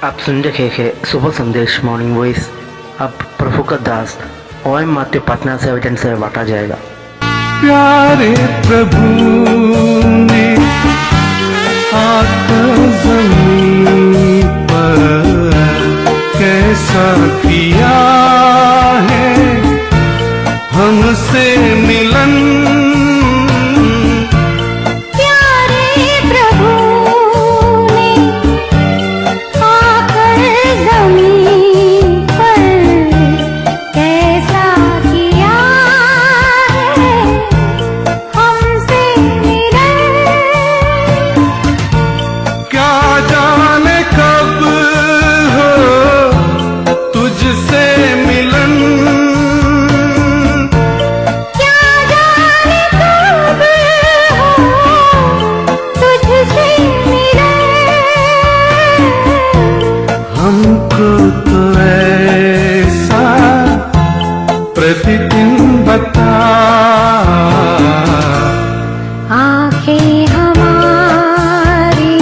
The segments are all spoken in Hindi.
आप सुन रहे हैं सुबह संदेश मॉर्निंग वॉइस। अब प्रभु का दास ओएम माते पटना से वचन से बांटा जाएगा। प्यारे प्रभु ने आकर ज़मीन पर कैसा किया है हमसे मिलन। हमको तो ऐसा प्रतिदिन बता, आंखें हमारी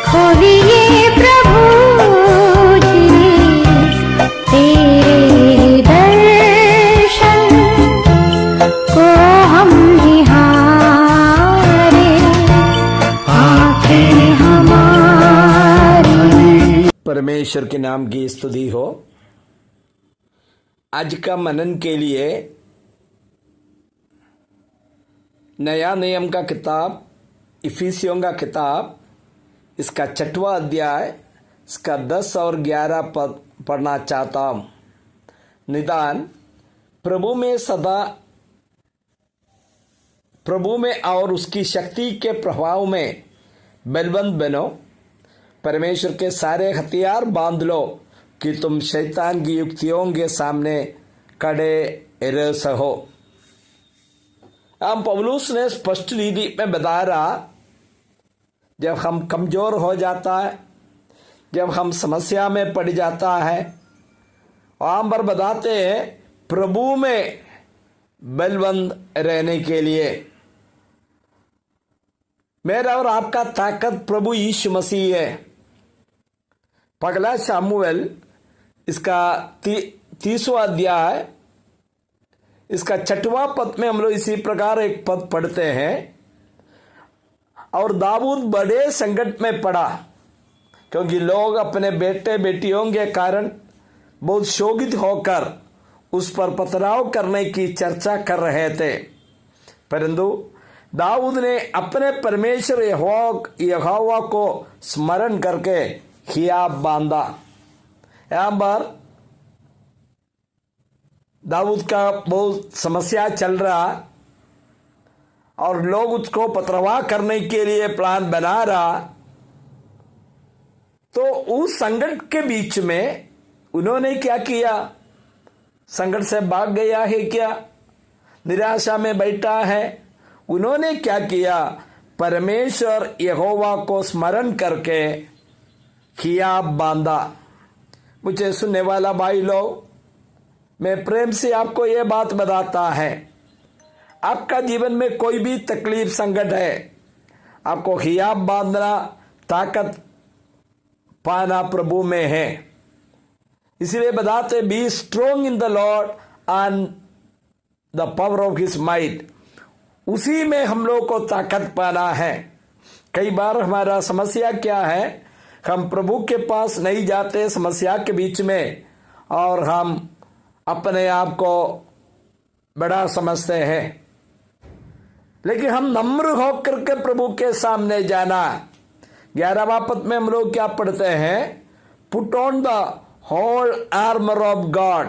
खोलिए प्रभु जी, तेरे दर्शन को हम निहारे। आंखें हमारी। परमेश्वर के नाम की स्तुति हो। आज का मनन के लिए नया नियम का किताब इफिसियों का किताब, इसका 6वां अध्याय, इसका 10 और 11 पद पढ़ना चाहता हूँ। निदान प्रभु में और उसकी शक्ति के प्रभाव में बलवंत बनो। परमेश्वर के सारे हथियार बांध लो कि तुम शैतान की युक्तियों के सामने खड़े रह सको। हम पौलुस ने स्पष्ट रीति में बता रहा, जब हम कमजोर हो जाता है, जब हम समस्या में पड़ जाता है, हम पर बताते हैं प्रभु में बलवंत रहने के लिए। मेरा और आपका ताकत प्रभु यीशु मसीह है। पगला शामुएल, इसका 30वां अध्याय, इसका 6वां पद में हम लोग इसी प्रकार एक पद पढ़ते हैं। और दाऊद बड़े संकट में पड़ा, क्योंकि लोग अपने बेटे बेटियों के कारण बहुत शोकित होकर उस पर पथराव करने की चर्चा कर रहे थे। परंतु दाऊद ने अपने परमेश्वर यहोवा को स्मरण करके हियाब बांधा। यहाँ पर दाऊद का बहुत समस्या चल रहा और लोग उसको पथरवाह करने के लिए प्लान बना रहा। तो उस संकट के बीच में उन्होंने क्या किया? संकट से भाग गया है क्या? निराशा में बैठा है? उन्होंने क्या किया? परमेश्वर यहोवा को स्मरण करके हियाब बांधा। मुझे सुनने वाला भाई लोग, मैं प्रेम से आपको यह बात बताता है, आपका जीवन में कोई भी तकलीफ संकट है, आपको हियाब बांधना, ताकत पाना प्रभु में है। इसलिए बताते, be strong in the Lord and the power of his might. उसी में हम लोग को ताकत पाना है। कई बार हमारा समस्या क्या है, हम प्रभु के पास नहीं जाते समस्या के बीच में, और हम अपने आप को बड़ा समझते हैं। लेकिन हम नम्र होकर के प्रभु के सामने जाना। 11वां पद में हम लोग क्या पढ़ते हैं? Put on the whole armour of God.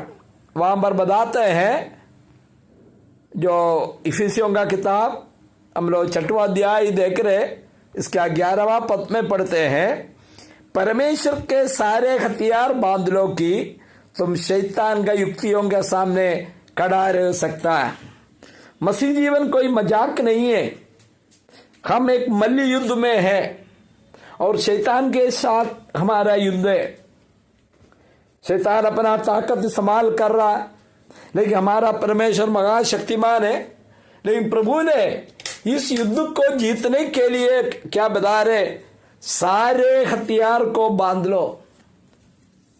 वहां पर बताते हैं, जो इफिसियों का किताब हम लोग 6वां अध्याय देख रहे, इसका 11वां पद में पढ़ते हैं, परमेश्वर के सारे हथियार बांध लो कि तुम शैतान का युक्तियों के सामने खड़ा रह सकता है। मसीह जीवन कोई मजाक नहीं है। हम एक मल्ल युद्ध में है और शैतान के साथ हमारा युद्ध है। शैतान अपना ताकत इस्तेमाल कर रहा है, लेकिन हमारा परमेश्वर महाशक्तिमान है। लेकिन प्रभु ने इस युद्ध को जीतने के लिए क्या बता रहे? सारे हथियार को बांध लो।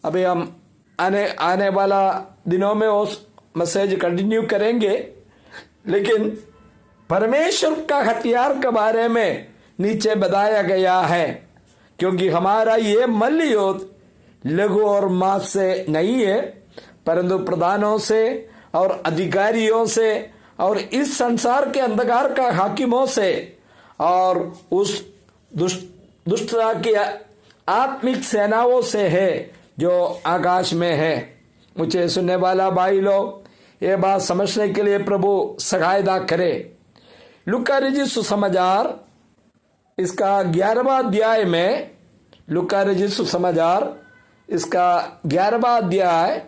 अभी हम आने वाला दिनों में उस मैसेज कंटिन्यू करेंगे, लेकिन परमेश्वर का हथियार के बारे में नीचे बताया गया है, क्योंकि हमारा ये मल्ल युद्ध लघु और मांस से नहीं है, परंतु प्रधानों से और अधिकारियों से और इस संसार के अंधकार का हाकिमों से और उस दुष्टता की आत्मिक सेनाओं से है जो आकाश में है। मुझे सुनने वाला भाई लोग, ये बात समझने के लिए प्रभु सहायता करे। लूका रचित सुसमाचार इसका 11वां अध्याय में, लूका रचित सुसमाचार इसका 11वां अध्याय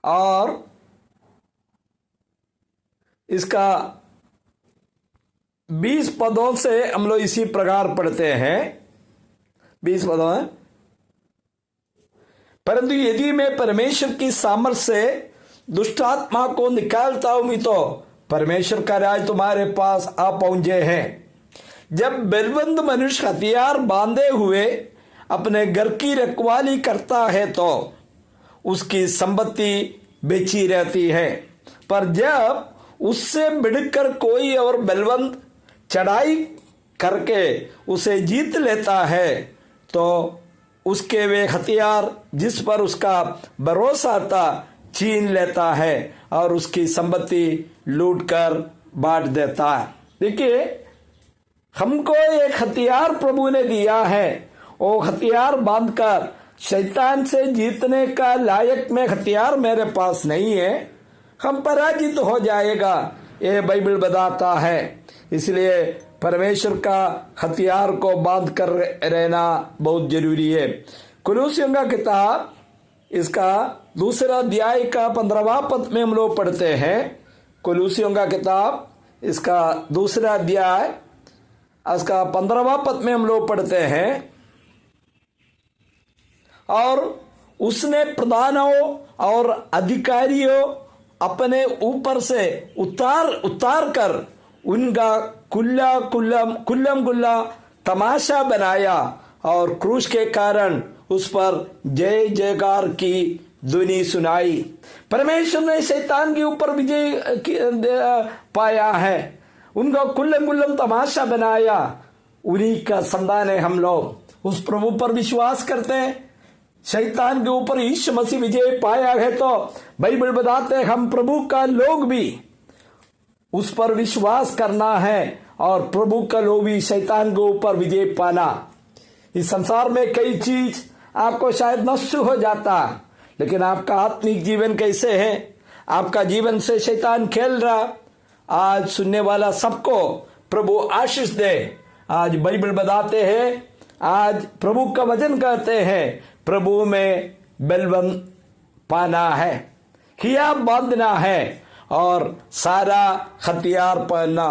और इसका 20 पदों से हम लोग इसी प्रकार पढ़ते हैं। 20 पदों हैं। परंतु यदि मैं परमेश्वर की सामर्थ्य से दुष्ट आत्मा को निकालता हूं तो परमेश्वर का राज तुम्हारे पास आ पहुंचे हैं। जब बलवंत मनुष्य हथियार बांधे हुए अपने घर की रखवाली करता है तो उसकी संपत्ति बेची रहती है, पर जब उससे बढ़कर कोई और बलवंत चढ़ाई करके उसे जीत लेता है तो उसके वे हथियार जिस पर उसका भरोसा था छीन लेता है और उसकी संपत्ति लूटकर बांट देता है। देखिए, हमको एक हथियार प्रभु ने दिया है। वो हथियार बांधकर शैतान से जीतने का लायक में हथियार मेरे पास नहीं है, हम पराजित हो जाएगा, ये बाइबल बताता है। इसलिए परमेश्वर का हथियार को बांध कर रहना बहुत जरूरी है। कुलूसियों का किताब इसका 2 अध्याय का 15वां पद में हम लोग पढ़ते हैं। कुलूसियों का किताब इसका 2 अध्याय इसका 15वां पद में हम लोग पढ़ते हैं, और उसने प्रधानों और अधिकारियों अपने ऊपर से उतार कर उनका कुल्लम गुल्ला तमाशा बनाया और क्रूस के कारण उस पर जय जयकार की ध्वनि सुनाई। परमेश्वर ने शैतान के ऊपर विजय पाया है, उनका कुल्लम तमाशा बनाया। उन्हीं का संतान है हम लोग। उस प्रभु पर विश्वास करते हैं, शैतान के ऊपर यीशु मसीह विजय पाया है, तो बाइबल बताते हैं हम प्रभु का लोग भी उस पर विश्वास करना है और प्रभु का लोग भी शैतान के ऊपर विजय पाना। इस संसार में कई चीज आपको शायद नष्ट हो जाता, लेकिन आपका आत्मिक जीवन कैसे है? आपका जीवन से शैतान खेल रहा। आज सुनने वाला सबको प्रभु आशीष दे। आज बाइबल बताते हैं, आज प्रभु का वचन कहते हैं, प्रभु में बलवंत पाना है, हिया बांधना है और सारा हथियार पहनना।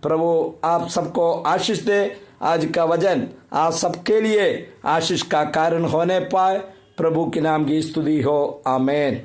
प्रभु आप सबको आशीष दे। आज का वचन आप सबके लिए आशीष का कारण होने पाए। प्रभु के नाम की स्तुति हो। आमीन।